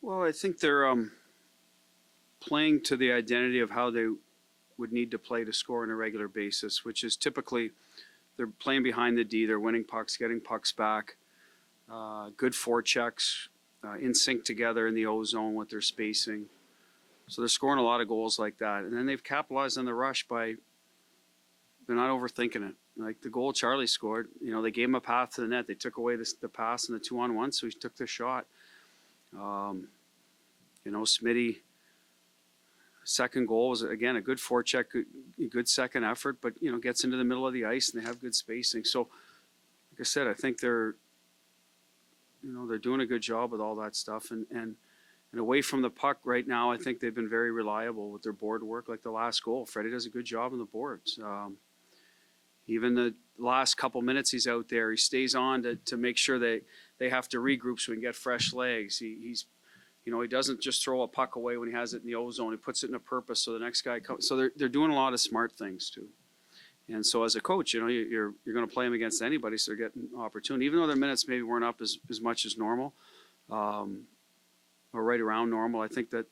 Well, I think they're playing to the identity of how they would need to play to score on a regular basis, which is typically they're playing behind the D, they're winning pucks, getting pucks back, good forechecks, in sync together in the O zone with their spacing. So they're scoring a lot of goals like that. And then they've capitalized on the rush by they're not overthinking it. Like the goal Charlie scored, they gave him a path to the net. They took away the pass in the 2-on-1, so he took the shot. Smitty, second goal was, again, a good forecheck, good second effort, but, gets into the middle of the ice and they have good spacing. So, like I said, I think they're doing a good job with all that stuff. And away from the puck right now, I think they've been very reliable with their board work. Like the last goal, Freddie does a good job on the boards. Even the last couple minutes he's out there, he stays on to make sure that they have to regroup so we can get fresh legs. He doesn't just throw a puck away when he has it in the O zone. He puts it in a purpose so the next guy comes. So they're doing a lot of smart things too. And so as a coach, you're going to play them against anybody, so they're getting opportunity. Even though their minutes maybe weren't up as much as normal, or right around normal, I think that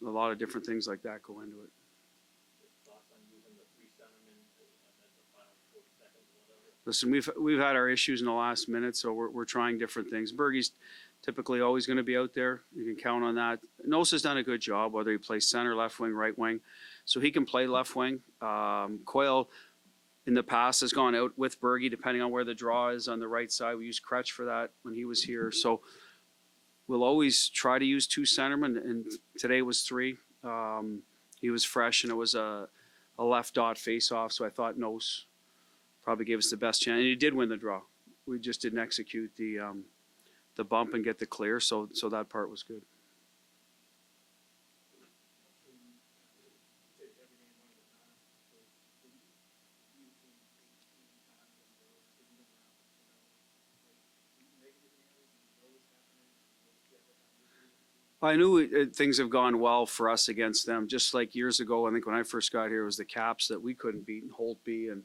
a lot of different things like that go into it. Listen, we've had our issues in the last minute, so we're trying different things. Bergie's typically always going to be out there. You can count on that. Nosa's done a good job, whether he plays center, left wing, right wing, so he can play left wing. Coyle in the past has gone out with Bergie, depending on where the draw is on the right side. We used Kretsch for that when he was here, so we'll always try to use two centermen, and today was three. He was fresh, and it was a left dot face-off, so I thought Nose probably gave us the best chance. And he did win the draw. We just didn't execute the bump and get the clear, so that part was good. I knew things have gone well for us against them. Just like years ago, I think when I first got here, it was the Caps that we couldn't beat and Holtby, and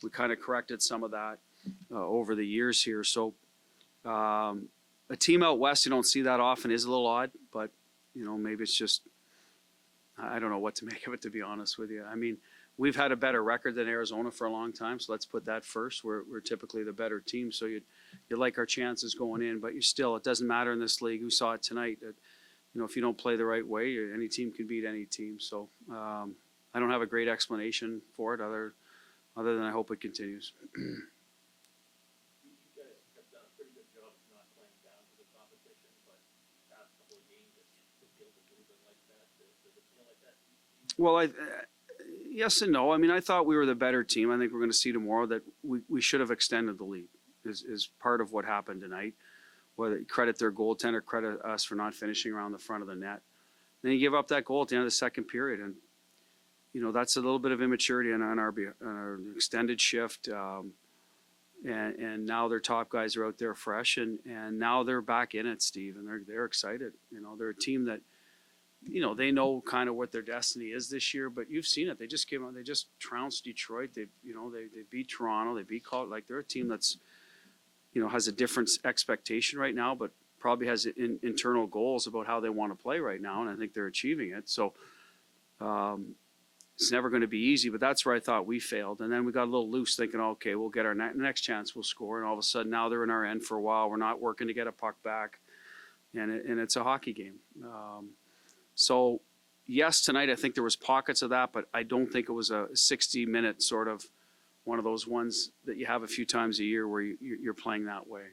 we kind of corrected some of that over the years here. So a team out west you don't see that often is a little odd, but maybe it's just, I don't know what to make of it, to be honest with you. I mean, we've had a better record than Arizona for a long time, so let's put that first. We're typically the better team, so you like our chances going in, but it doesn't matter in this league. We saw it tonight. If you don't play the right way, any team can beat any team. So I don't have a great explanation for it other than I hope it continues. You guys have done a pretty good job of not playing down to the competition, but past couple of games it feels a little bit like that. Does it feel like that? Well, yes and no. I mean, I thought we were the better team. I think we're going to see tomorrow that we should have extended the lead is part of what happened tonight. Whether you credit their goaltender, credit us for not finishing around the front of the net. Then you give up that goal at the end of the second period, and that's a little bit of immaturity on our extended shift. And now their top guys are out there fresh, and now they're back in it, Steve, and they're excited. They're a team that they know kind of what their destiny is this year. But you've seen it. They just came out. They just trounced Detroit. They beat Toronto. They beat Colorado. Like, they're a team that's has a different expectation right now, but probably has internal goals about how they want to play right now, and I think they're achieving it. So it's never going to be easy, but that's where I thought we failed. And then we got a little loose thinking, okay, we'll get our next chance, we'll score, and all of a sudden now they're in our end for a while. We're not working to get a puck back, and it's a hockey game. So yes, tonight I think there was pockets of that, but I don't think it was a 60-minute sort of one of those ones that you have a few times a year where you're playing that way.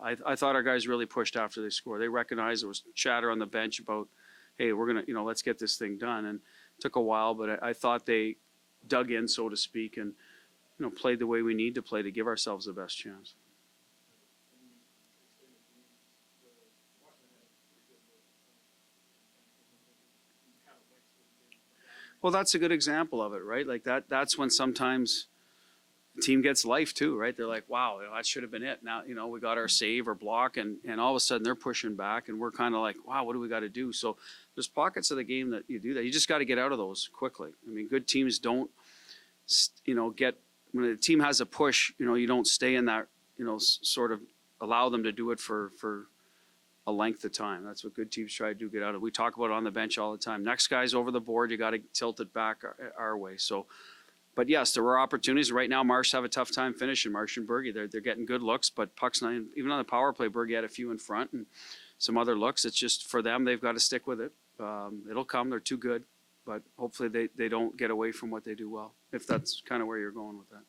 I thought our guys really pushed after they scored. They recognized there was chatter on the bench about, hey, we're going to, let's get this thing done. And it took a while, but I thought they dug in, so to speak, and, played the way we need to play to give ourselves the best chance. Well, that's a good example of it, right? Like that's when sometimes team gets life too, right? They're like, wow, that should have been it. Now, we got our save or block, and all of a sudden they're pushing back, and we're kind of like, wow, what do we got to do? So there's pockets of the game that you do that. You just got to get out of those quickly. I mean, good teams don't, when a team has a push, you don't stay in that, sort of allow them to do it for a length of time. That's what good teams try to do, get out of. We talk about it on the bench all the time. Next guy's over the board, you got to tilt it back our way. So, but yes, there were opportunities. Right now, Marsh have a tough time finishing. Marsh and Bergie, they're getting good looks, but pucks not even on the power play. Bergie had a few in front and some other looks. It's just for them, they've got to stick with it. It'll come. They're too good, but hopefully they don't get away from what they do well. If that's kind of where you're going with that.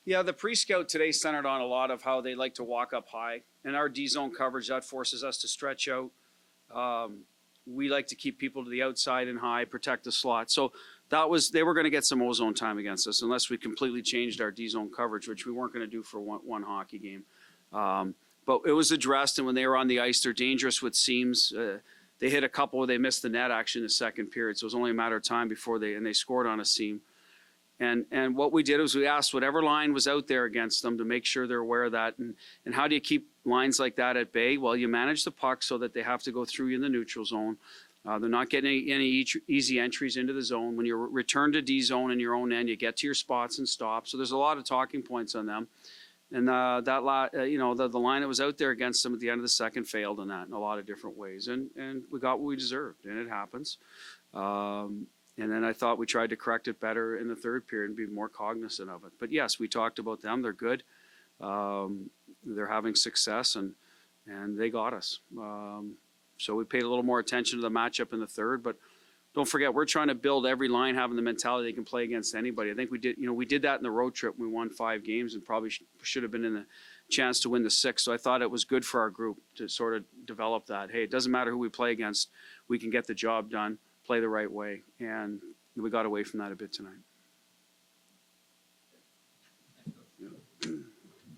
Yeah, the pre-scout today centered on a lot of how they like to walk up high. And our D-zone coverage, that forces us to stretch out. We like to keep people to the outside and high, protect the slot. So they were going to get some O-zone time against us unless we completely changed our D-zone coverage, which we weren't going to do for one hockey game. But it was addressed, and when they were on the ice, they're dangerous with seams. They hit a couple where they missed the net actually in the second period, so it was only a matter of time before they scored on a seam. And what we did was we asked whatever line was out there against them to make sure they're aware of that. And how do you keep lines like that at bay? Well, you manage the puck so that they have to go through you in the neutral zone. They're not getting any easy entries into the zone. When you return to D zone in your own end, you get to your spots and stop. So there's a lot of talking points on them. And the line that was out there against them at the end of the second failed in that in a lot of different ways. And we got what we deserved, and it happens. And then I thought we tried to correct it better in the third period and be more cognizant of it. But yes, we talked about them. They're good. They're having success, and they got us. So we paid a little more attention to the matchup in the third. But don't forget, we're trying to build every line having the mentality they can play against anybody. I think we did that in the road trip. We won 5 games and probably should have been in the chance to win the 6th. So I thought it was good for our group to sort of develop that. Hey, it doesn't matter who we play against. We can get the job done, play the right way. And we got away from that a bit tonight.